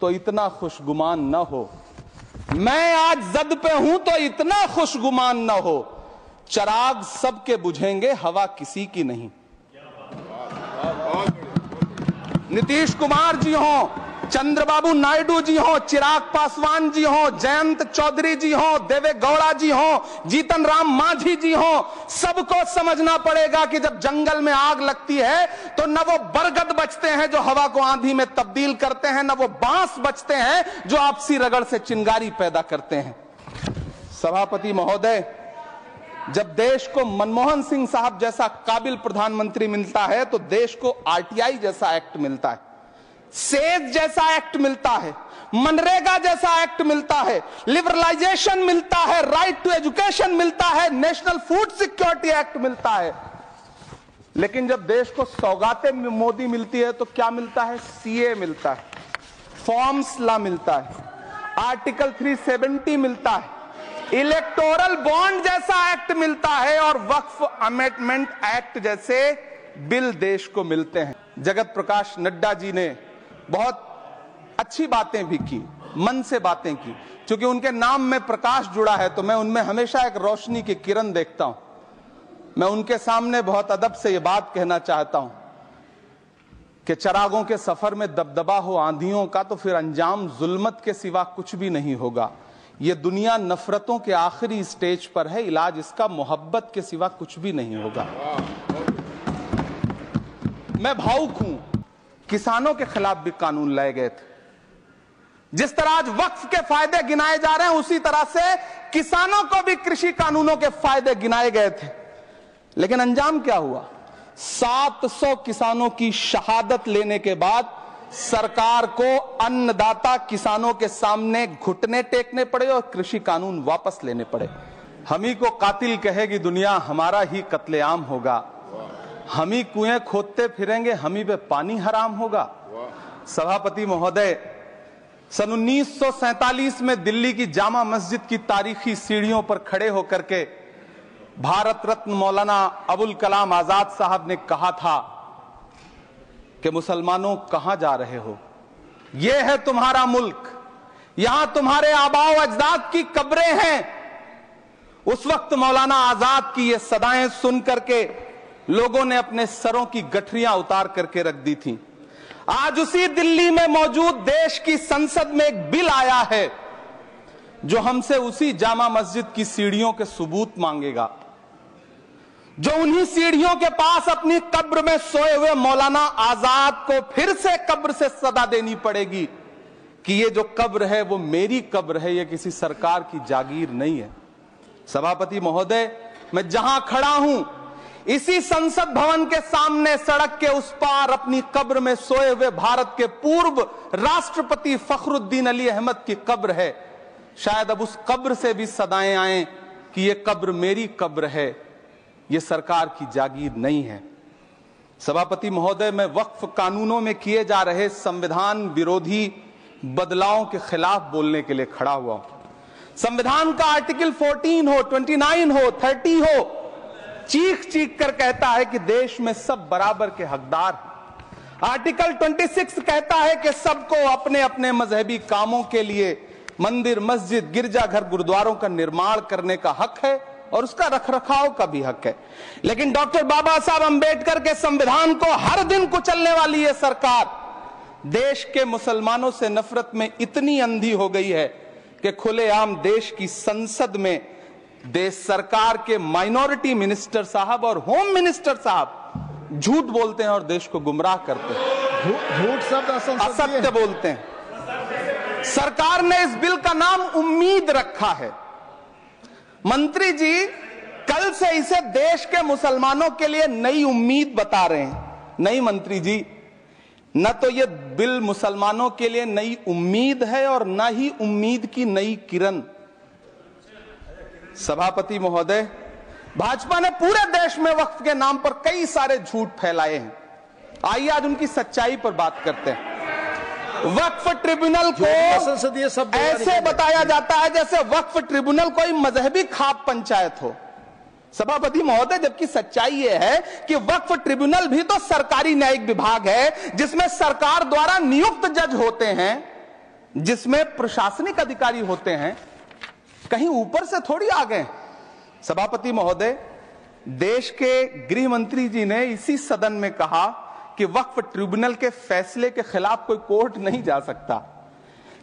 तो इतना खुशगुमान न हो। मैं आज जद पे हूं तो इतना खुशगुमान न हो। चिराग सबके बुझेंगे, हवा किसी की नहीं। नीतीश कुमार जी हो, चंद्रबाबू नायडू जी हो, चिराग पासवान जी हो, जयंत चौधरी जी हो, देवे गौड़ा जी हो, जीतन राम मांझी जी हो, सबको समझना पड़ेगा कि जब जंगल में आग लगती है तो न वो बरगद बचते हैं जो हवा को आंधी में तब्दील करते हैं, न वो बांस बचते हैं जो आपसी रगड़ से चिंगारी पैदा करते हैं। सभापति महोदय, जब देश को मनमोहन सिंह साहब जैसा काबिल प्रधानमंत्री मिलता है तो देश को आरटीआई जैसा एक्ट मिलता है, सेज जैसा एक्ट मिलता है, मनरेगा जैसा एक्ट मिलता है, लिबरलाइजेशन मिलता है, राइट टू एजुकेशन मिलता है, नेशनल फूड सिक्योरिटी एक्ट मिलता है। लेकिन जब देश को सौगातें मोदी मिलती है तो क्या मिलता है? सीए मिलता है, फॉर्म्स लॉ मिलता है, आर्टिकल 370 मिलता है, इलेक्टोरल बॉन्ड जैसा एक्ट मिलता है और वक्फ अमेंडमेंट एक्ट जैसे बिल देश को मिलते हैं। जगत प्रकाश नड्डा जी ने बहुत अच्छी बातें भी की, मन से बातें की। क्योंकि उनके नाम में प्रकाश जुड़ा है तो मैं उनमें हमेशा एक रोशनी की किरण देखता हूं। मैं उनके सामने बहुत अदब से यह बात कहना चाहता हूं कि चिरागों के सफर में दबदबा हो आंधियों का तो फिर अंजाम जुल्मत के सिवा कुछ भी नहीं होगा। ये दुनिया नफरतों के आखिरी स्टेज पर है, इलाज इसका मोहब्बत के सिवा कुछ भी नहीं होगा। मैं भावुक हूं, किसानों के खिलाफ भी कानून लाए गए थे। जिस तरह आज वक्फ के फायदे गिनाए जा रहे हैं उसी तरह से किसानों को भी कृषि कानूनों के फायदे गिनाए गए थे। लेकिन अंजाम क्या हुआ? 700 किसानों की शहादत लेने के बाद सरकार को अन्नदाता किसानों के सामने घुटने टेकने पड़े और कृषि कानून वापस लेने पड़े। हम ही को कातिल कहेगी दुनिया, हमारा ही कत्लेआम होगा। हम ही कुएं खोदते फिरेंगे, हम ही पे पानी हराम होगा। सभापति महोदय, सन 1947 में दिल्ली की जामा मस्जिद की तारीखी सीढ़ियों पर खड़े होकर के भारत रत्न मौलाना अबुल कलाम आजाद साहब ने कहा था कि मुसलमानों कहां जा रहे हो? यह है तुम्हारा मुल्क, यहां तुम्हारे आबाओ अजदाद की कब्रें हैं। उस वक्त मौलाना आजाद की ये सदाएं सुन करके लोगों ने अपने सरों की गठरियां उतार करके रख दी थी। आज उसी दिल्ली में मौजूद देश की संसद में एक बिल आया है जो हमसे उसी जामा मस्जिद की सीढ़ियों के सबूत मांगेगा, जो उन्हीं सीढ़ियों के पास अपनी कब्र में सोए हुए मौलाना आजाद को फिर से कब्र से सदा देनी पड़ेगी कि ये जो कब्र है वो मेरी कब्र है, ये किसी सरकार की जागीर नहीं है। सभापति महोदय, मैं जहां खड़ा हूं इसी संसद भवन के सामने सड़क के उस पार अपनी कब्र में सोए हुए भारत के पूर्व राष्ट्रपति फखरुद्दीन अली अहमद की कब्र है। शायद अब उस कब्र से भी सदाएं आए कि ये कब्र मेरी कब्र है, ये सरकार की जागीर नहीं है। सभापति महोदय, मैं वक्फ कानूनों में किए जा रहे संविधान विरोधी बदलावों के खिलाफ बोलने के लिए खड़ा हुआ हूं। संविधान का आर्टिकल 14 हो, 29 हो, 30 हो, चीख चीख कर कहता है कि देश में सब बराबर के हकदार हैं। आर्टिकल 26 कहता है कि सबको अपने अपने मजहबी कामों के लिए मंदिर, मस्जिद, गिरजाघर, गुरुद्वारों का निर्माण करने का हक है और उसका रखरखाव का भी हक है। लेकिन डॉक्टर बाबा साहब अंबेडकर के संविधान को हर दिन कुचलने वाली ये सरकार देश के मुसलमानों से नफरत में इतनी अंधी हो गई है कि खुलेआम देश की संसद में देश सरकार के माइनॉरिटी मिनिस्टर साहब और होम मिनिस्टर साहब झूठ बोलते हैं और देश को गुमराह करते हैं। झूठ शब्द असत्य बोलते हैं। सरकार ने इस बिल का नाम उम्मीद रखा है। मंत्री जी कल से इसे देश के मुसलमानों के लिए नई उम्मीद बता रहे हैं। नहीं मंत्री जी, न तो यह बिल मुसलमानों के लिए नई उम्मीद है और न ही उम्मीद की नई किरण। सभापति महोदय, भाजपा ने पूरे देश में वक्फ के नाम पर कई सारे झूठ फैलाए हैं। आइए आज उनकी सच्चाई पर बात करते हैं। वक्फ ट्रिब्यूनल को ऐसे बताया जाता है जैसे वक्फ ट्रिब्यूनल कोई मजहबी खाप पंचायत हो। सभापति महोदय, जबकि सच्चाई यह है कि वक्फ ट्रिब्यूनल भी तो सरकारी न्यायिक विभाग है जिसमें सरकार द्वारा नियुक्त जज होते हैं। जिसमें प्रशासनिक अधिकारी होते हैं, कहीं ऊपर से थोड़ी आ गए। सभापति महोदय, देश के गृह मंत्री जी ने इसी सदन में कहा कि वक्फ ट्रिब्यूनल के फैसले के खिलाफ कोई कोर्ट नहीं जा सकता,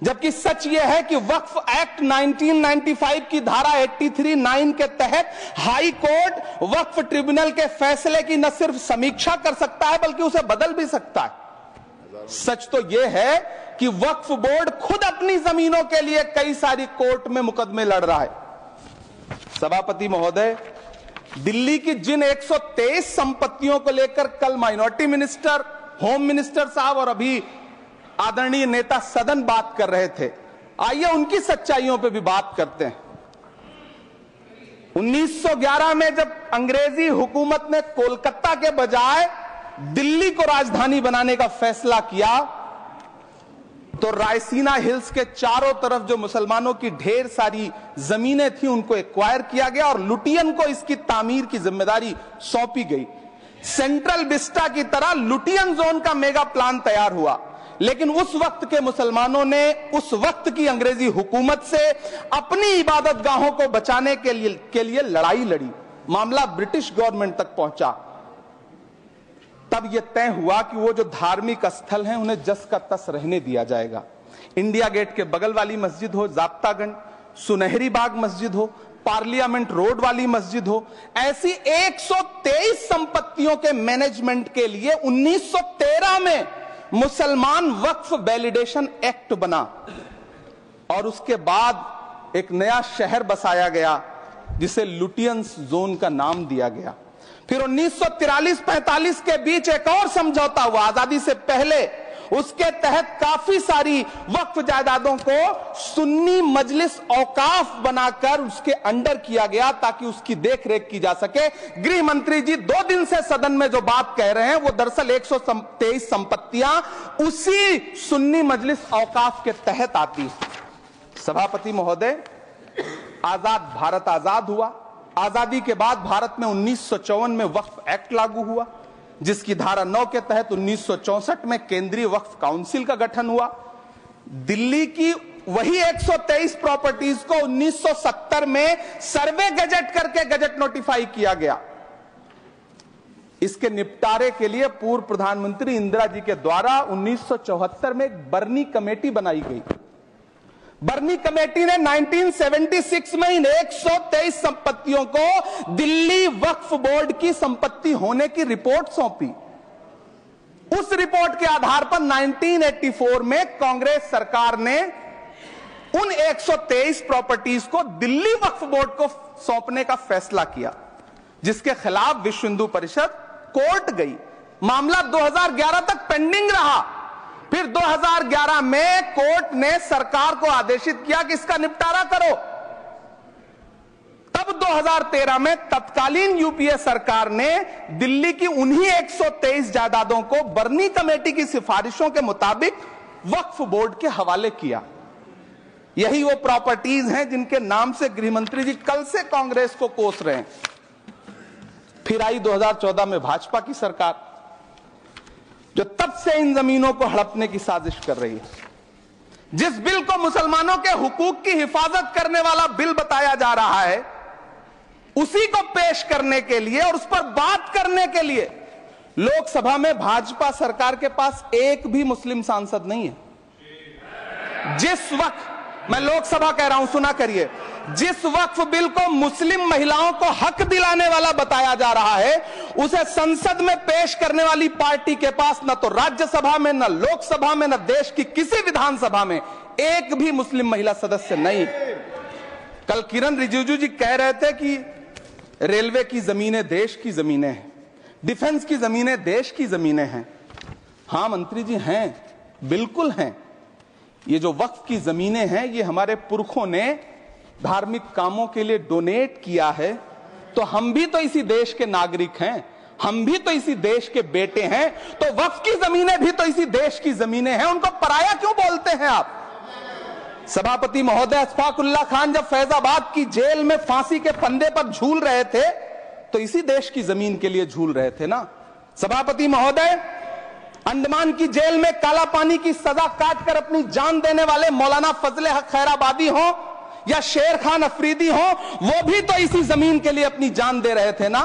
जबकि सच यह है कि वक्फ एक्ट 1995 की धारा 83(9) के तहत हाई कोर्ट वक्फ ट्रिब्यूनल के फैसले की न सिर्फ समीक्षा कर सकता है बल्कि उसे बदल भी सकता है। सच तो यह है कि वक्फ बोर्ड खुद अपनी जमीनों के लिए कई सारी कोर्ट में मुकदमे लड़ रहा है। सभापति महोदय, दिल्ली की जिन 123 संपत्तियों को लेकर कल माइनॉरिटी मिनिस्टर, होम मिनिस्टर साहब और अभी आदरणीय नेता सदन बात कर रहे थे, आइए उनकी सच्चाइयों पे भी बात करते हैं। 1911 में जब अंग्रेजी हुकूमत ने कोलकाता के बजाय दिल्ली को राजधानी बनाने का फैसला किया, तो रायसीना हिल्स के चारों तरफ जो मुसलमानों की ढेर सारी जमीनें थी उनको एक्वायर किया गया और लुटियन को इसकी तामीर की जिम्मेदारी सौंपी गई। सेंट्रल विस्टा की तरह लुटियन जोन का मेगा प्लान तैयार हुआ, लेकिन उस वक्त के मुसलमानों ने उस वक्त की अंग्रेजी हुकूमत से अपनी इबादत गाहों को बचाने के लिए लड़ाई लड़ी। मामला ब्रिटिश गवर्नमेंट तक पहुंचा। तब यह तय हुआ कि वो जो धार्मिक स्थल हैं उन्हें जस का तस रहने दिया जाएगा। इंडिया गेट के बगल वाली मस्जिद हो, जाब्तागंज, सुनहरी बाग मस्जिद हो, पार्लियामेंट रोड वाली मस्जिद हो, ऐसी 123 संपत्तियों के मैनेजमेंट के लिए 1913 में मुसलमान वक्फ वैलिडेशन एक्ट बना और उसके बाद एक नया शहर बसाया गया जिसे लुटियंस जोन का नाम दिया गया। फिर 1943-45 के बीच एक और समझौता हुआ आजादी से पहले, उसके तहत काफी सारी वक्फ जायदादों को सुन्नी मजलिस औकाफ बनाकर उसके अंडर किया गया ताकि उसकी देखरेख की जा सके। गृह मंत्री जी 2 दिन से सदन में जो बात कह रहे हैं वो दरअसल 123 संपत्तियां उसी सुन्नी मजलिस औकाफ के तहत आती है। सभापति महोदय, आजाद भारत आजाद हुआ। आजादी के बाद भारत में 1954 में वक्फ एक्ट लागू हुआ, जिसकी धारा 9 के तहत 1964 में केंद्रीय वक्फ काउंसिल का गठन हुआ। दिल्ली की वही 123 प्रॉपर्टीज को 1970 में सर्वे गजट करके गजट नोटिफाई किया गया। इसके निपटारे के लिए पूर्व प्रधानमंत्री इंदिरा जी के द्वारा 1974 में एक बर्नी कमेटी बनाई गई। बर्नी कमेटी ने 1976 में इन 123 संपत्तियों को दिल्ली वक्फ बोर्ड की संपत्ति होने की रिपोर्ट सौंपी। उस रिपोर्ट के आधार पर 1984 में कांग्रेस सरकार ने उन 123 प्रॉपर्टीज को दिल्ली वक्फ बोर्ड को सौंपने का फैसला किया, जिसके खिलाफ विश्व हिंदू परिषद कोर्ट गई। मामला 2011 तक पेंडिंग रहा। फिर 2011 में कोर्ट ने सरकार को आदेशित किया कि इसका निपटारा करो। तब 2013 में तत्कालीन यूपीए सरकार ने दिल्ली की उन्हीं 123 जायदादों को बर्नी कमेटी की सिफारिशों के मुताबिक वक्फ बोर्ड के हवाले किया। यही वो प्रॉपर्टीज हैं जिनके नाम से गृह मंत्री जी कल से कांग्रेस को कोस रहे हैं। फिर आई 2014 में भाजपा की सरकार, जो तब से इन जमीनों को हड़पने की साजिश कर रही है। जिस बिल को मुसलमानों के हुकूक की हिफाजत करने वाला बिल बताया जा रहा है, उसी को पेश करने के लिए और उस पर बात करने के लिए लोकसभा में भाजपा सरकार के पास एक भी मुस्लिम सांसद नहीं है। जिस वक्त, मैं लोकसभा कह रहा हूं, सुना करिए, जिस वक्फ बिल को मुस्लिम महिलाओं को हक दिलाने वाला बताया जा रहा है, उसे संसद में पेश करने वाली पार्टी के पास न तो राज्यसभा में, न लोकसभा में, न देश की किसी विधानसभा में एक भी मुस्लिम महिला सदस्य नहीं। कल किरण रिजिजू जी कह रहे थे कि रेलवे की जमीनें देश की जमीनें हैं, डिफेंस की जमीनें देश की जमीनें हैं। हां मंत्री जी, हैं, बिल्कुल हैं। ये जो वक्फ की जमीनें हैं, ये हमारे पुरखों ने धार्मिक कामों के लिए डोनेट किया है, तो हम भी तो इसी देश के नागरिक हैं, हम भी तो इसी देश के बेटे हैं, तो वक्फ की जमीनें भी तो इसी देश की जमीनें हैं। उनको पराया क्यों बोलते हैं आप? सभापति महोदय, अशफाकुल्लाह खान जब फैजाबाद की जेल में फांसी के फंदे पर झूल रहे थे, तो इसी देश की जमीन के लिए झूल रहे थे ना। सभापति महोदय, अंडमान की जेल में काला पानी की सजा काटकर अपनी जान देने वाले मौलाना फजले हक खैराबादी हो या शेर खान अफरीदी हो, वो भी तो इसी जमीन के लिए अपनी जान दे रहे थे ना।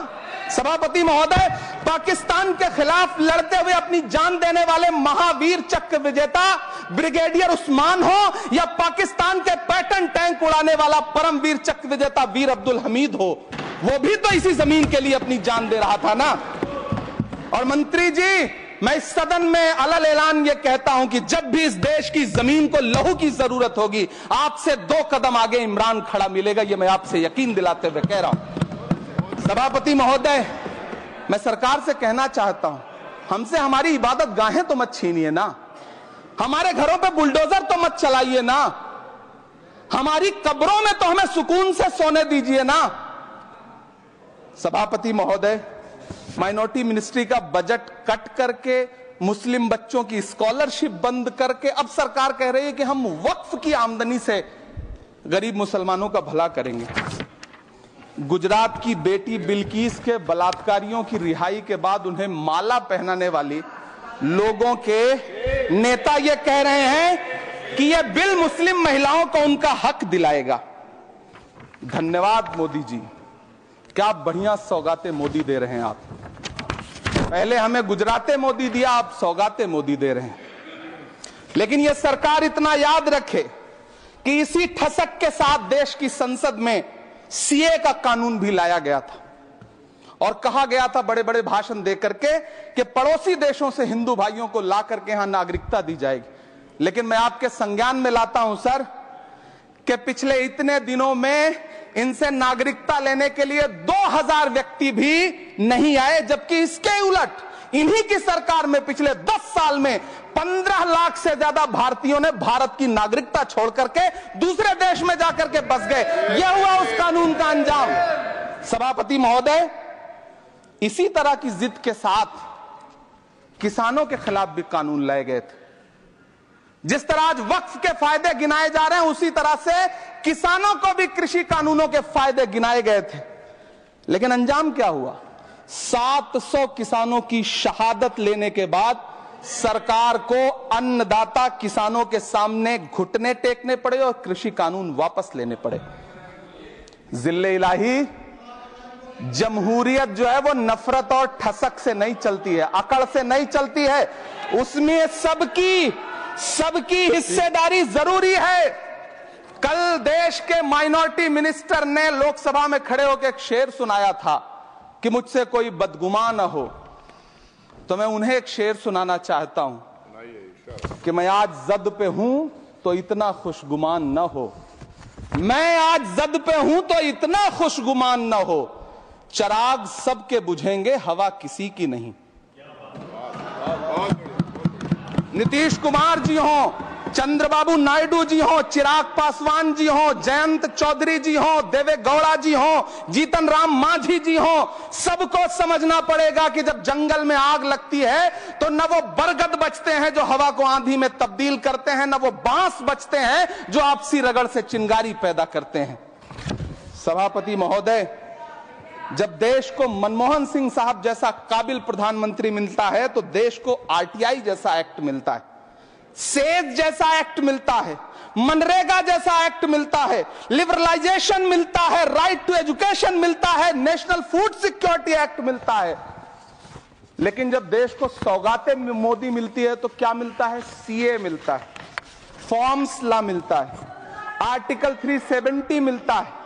सभापति महोदय, पाकिस्तान के खिलाफ लड़ते हुए अपनी जान देने वाले महावीर चक्र विजेता ब्रिगेडियर उस्मान हो या पाकिस्तान के पैटर्न टैंक उड़ाने वाला परमवीर चक्र विजेता वीर अब्दुल हमीद हो, वो भी तो इसी जमीन के लिए अपनी जान दे रहा था ना। और मंत्री जी, मैं इस सदन में अलल ऐलान ये कहता हूं कि जब भी इस देश की जमीन को लहू की जरूरत होगी, आपसे 2 कदम आगे इमरान खड़ा मिलेगा, ये मैं आपसे यकीन दिलाते हुए कह रहा हूं। सभापति महोदय, मैं सरकार से कहना चाहता हूं, हमसे हमारी इबादत गाहें तो मत छीनिए ना, हमारे घरों पे बुलडोजर तो मत चलाइए ना, हमारी कब्रों में तो हमें सुकून से सोने दीजिए ना। सभापति महोदय, माइनॉरिटी मिनिस्ट्री का बजट कट करके, मुस्लिम बच्चों की स्कॉलरशिप बंद करके अब सरकार कह रही है कि हम वक्फ की आमदनी से गरीब मुसलमानों का भला करेंगे। गुजरात की बेटी बिल्किस के बलात्कारियों की रिहाई के बाद उन्हें माला पहनाने वाली लोगों के नेता ये कह रहे हैं कि यह बिल मुस्लिम महिलाओं को उनका हक दिलाएगा। धन्यवाद मोदी जी, क्या बढ़िया सौगातें मोदी दे रहे हैं आप। पहले हमें गुजराते मोदी दिया, आप सौगातें मोदी दे रहे हैं। लेकिन यह सरकार इतना याद रखे कि इसी ठसक के साथ देश की संसद में सीए का कानून भी लाया गया था और कहा गया था बड़े बड़े भाषण देकर के कि पड़ोसी देशों से हिंदू भाइयों को ला करके यहां नागरिकता दी जाएगी। लेकिन मैं आपके संज्ञान में लाता हूं सर कि पिछले इतने दिनों में इनसे नागरिकता लेने के लिए 2000 व्यक्ति भी नहीं आए, जबकि इसके उलट इन्हीं की सरकार में पिछले 10 साल में 15 लाख से ज्यादा भारतीयों ने भारत की नागरिकता छोड़ करके दूसरे देश में जाकर के बस गए। यह हुआ उस कानून का अंजाम। सभापति महोदय, इसी तरह की जिद के साथ किसानों के खिलाफ भी कानून लाए गए थे। जिस तरह आज वक्फ के फायदे गिनाए जा रहे हैं, उसी तरह से किसानों को भी कृषि कानूनों के फायदे गिनाए गए थे। लेकिन अंजाम क्या हुआ? 700 किसानों की शहादत लेने के बाद सरकार को अन्नदाता किसानों के सामने घुटने टेकने पड़े और कृषि कानून वापस लेने पड़े। जिल्ले इलाही, जमहूरियत जो है वो नफरत और ठसक से नहीं चलती है, अकड़ से नहीं चलती है, उसमें सबकी हिस्सेदारी जरूरी है। कल देश के माइनॉरिटी मिनिस्टर ने लोकसभा में खड़े होकर एक शेर सुनाया था कि मुझसे कोई बदगुमान न हो, तो मैं उन्हें एक शेर सुनाना चाहता हूं कि मैं आज जद पे हूं तो इतना खुशगुमान न हो, मैं आज जद पे हूं तो इतना खुशगुमान न हो, चराग सबके बुझेंगे हवा किसी की नहीं। नीतीश कुमार जी हो, चंद्रबाबू नायडू जी हो, चिराग पासवान जी हो, जयंत चौधरी जी हो, देवे गौड़ा जी हो, जीतन राम मांझी जी हो, सबको समझना पड़ेगा कि जब जंगल में आग लगती है तो न वो बरगद बचते हैं जो हवा को आंधी में तब्दील करते हैं, न वो बांस बचते हैं जो आपसी रगड़ से चिंगारी पैदा करते हैं। सभापति महोदय, जब देश को मनमोहन सिंह साहब जैसा काबिल प्रधानमंत्री मिलता है तो देश को आरटीआई जैसा एक्ट मिलता है, सेज जैसा एक्ट मिलता है, मनरेगा जैसा एक्ट मिलता है, लिबरलाइजेशन मिलता है, राइट टू एजुकेशन मिलता है, नेशनल फूड सिक्योरिटी एक्ट मिलता है। लेकिन जब देश को सौगातें मोदी मिलती है तो क्या मिलता है? सीए मिलता है, फॉर्म्स लॉ मिलता है, आर्टिकल 370 मिलता है,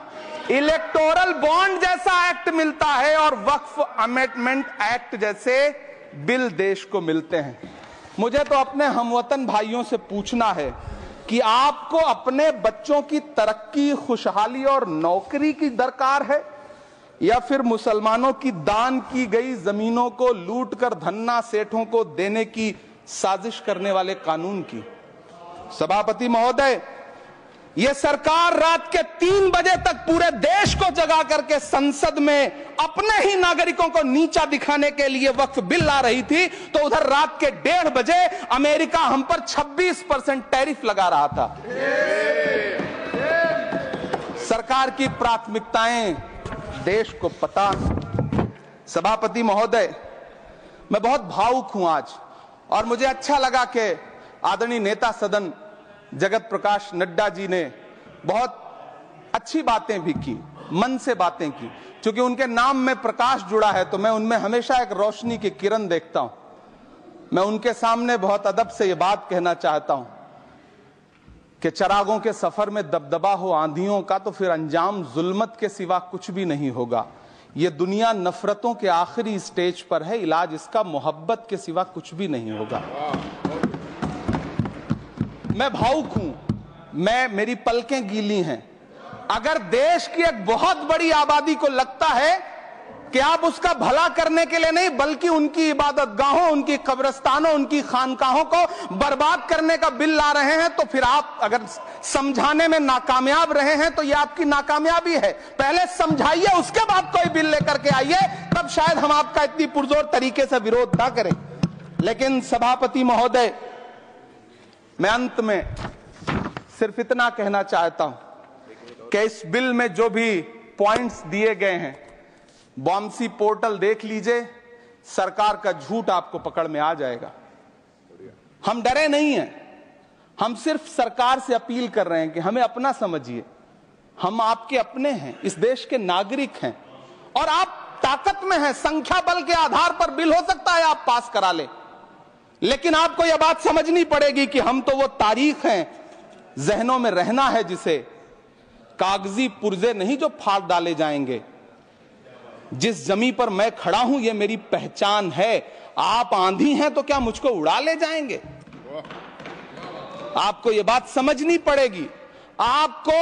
इलेक्टोरल बॉन्ड जैसा एक्ट मिलता है और वक्फ अमेंडमेंट एक्ट जैसे बिल देश को मिलते हैं। मुझे तो अपने हमवतन भाइयों से पूछना है कि आपको अपने बच्चों की तरक्की, खुशहाली और नौकरी की दरकार है या फिर मुसलमानों की दान की गई जमीनों को लूटकर धन्ना सेठों को देने की साजिश करने वाले कानून की? सभापति महोदय, यह सरकार रात के 3 बजे तक पूरे देश को जगा करके संसद में अपने ही नागरिकों को नीचा दिखाने के लिए वक्फ बिल ला रही थी, तो उधर रात के 1:30 बजे अमेरिका हम पर 26% टैरिफ लगा रहा था। सरकार की प्राथमिकताएं देश को पता। सभापति महोदय, मैं बहुत भावुक हूं आज और मुझे अच्छा लगा कि आदरणीय नेता सदन जगत प्रकाश नड्डा जी ने बहुत अच्छी बातें भी की, मन से बातें की। क्योंकि उनके नाम में प्रकाश जुड़ा है तो मैं उनमें हमेशा एक रोशनी की किरण देखता हूं। मैं उनके सामने बहुत अदब से ये बात कहना चाहता हूं कि चरागों के सफर में दबदबा हो आंधियों का तो फिर अंजाम जुल्मत के सिवा कुछ भी नहीं होगा। ये दुनिया नफरतों के आखिरी स्टेज पर है, इलाज इसका मोहब्बत के सिवा कुछ भी नहीं होगा। मैं भावुक हूं, मेरी पलकें गीली हैं। अगर देश की एक बहुत बड़ी आबादी को लगता है कि आप उसका भला करने के लिए नहीं बल्कि उनकी इबादत गाहों, उनकी कब्रिस्तानों, उनकी खानकाहों को बर्बाद करने का बिल ला रहे हैं, तो फिर आप अगर समझाने में नाकामयाब रहे हैं तो यह आपकी नाकामयाबी है। पहले समझाइए, उसके बाद कोई बिल लेकर के आइए, तब शायद हम आपका इतनी पुरजोर तरीके से विरोध ना करें। लेकिन सभापति महोदय, मैं अंत में सिर्फ इतना कहना चाहता हूं कि इस बिल में जो भी पॉइंट्स दिए गए हैं, बॉम्सी पोर्टल देख लीजिए, सरकार का झूठ आपको पकड़ में आ जाएगा। हम डरे नहीं हैं, हम सिर्फ सरकार से अपील कर रहे हैं कि हमें अपना समझिए। हम आपके अपने हैं, इस देश के नागरिक हैं और आप ताकत में हैं। संख्या बल के आधार पर बिल हो सकता है आप पास करा ले, लेकिन आपको यह बात समझनी पड़ेगी कि हम तो वो तारीख हैं, जहनों में रहना है जिसे, कागजी पुर्जे नहीं जो फाड़ डाले जाएंगे। जिस जमीन पर मैं खड़ा हूं यह मेरी पहचान है। आप आंधी हैं तो क्या मुझको उड़ा ले जाएंगे? आपको यह बात समझनी पड़ेगी। आपको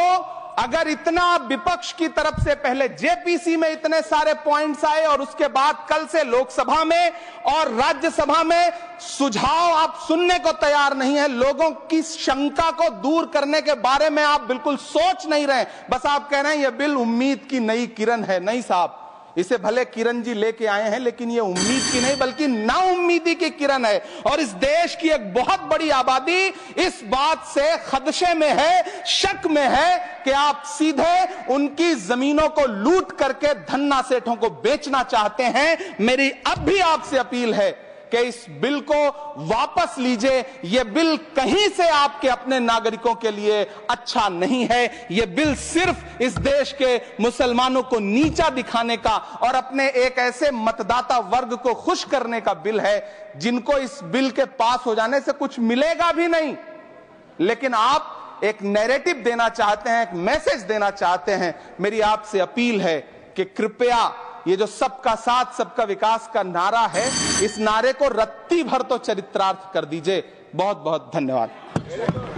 अगर इतना विपक्ष की तरफ से पहले जेपीसी में इतने सारे पॉइंट्स आए और उसके बाद कल से लोकसभा में और राज्यसभा में सुझाव आप सुनने को तैयार नहीं है, लोगों की शंका को दूर करने के बारे में आप बिल्कुल सोच नहीं रहे, बस आप कह रहे हैं यह बिल उम्मीद की नई किरण है। नहीं साहब, इसे भले किरण जी लेके आए हैं लेकिन ये उम्मीद की नहीं बल्कि नाउम्मीदी की किरण है। और इस देश की एक बहुत बड़ी आबादी इस बात से खदशे में है, शक में है कि आप सीधे उनकी जमीनों को लूट करके धन्ना सेठों को बेचना चाहते हैं। मेरी अब भी आपसे अपील है कि इस बिल को वापस लीजिए। यह बिल कहीं से आपके अपने नागरिकों के लिए अच्छा नहीं है। यह बिल सिर्फ इस देश के मुसलमानों को नीचा दिखाने का और अपने एक ऐसे मतदाता वर्ग को खुश करने का बिल है जिनको इस बिल के पास हो जाने से कुछ मिलेगा भी नहीं, लेकिन आप एक नैरेटिव देना चाहते हैं, एक मैसेज देना चाहते हैं। मेरी आपसे अपील है कि कृपया ये जो सबका साथ सबका विकास का नारा है, इस नारे को रत्ती भर तो चरित्रार्थ कर दीजिए। बहुत बहुत धन्यवाद।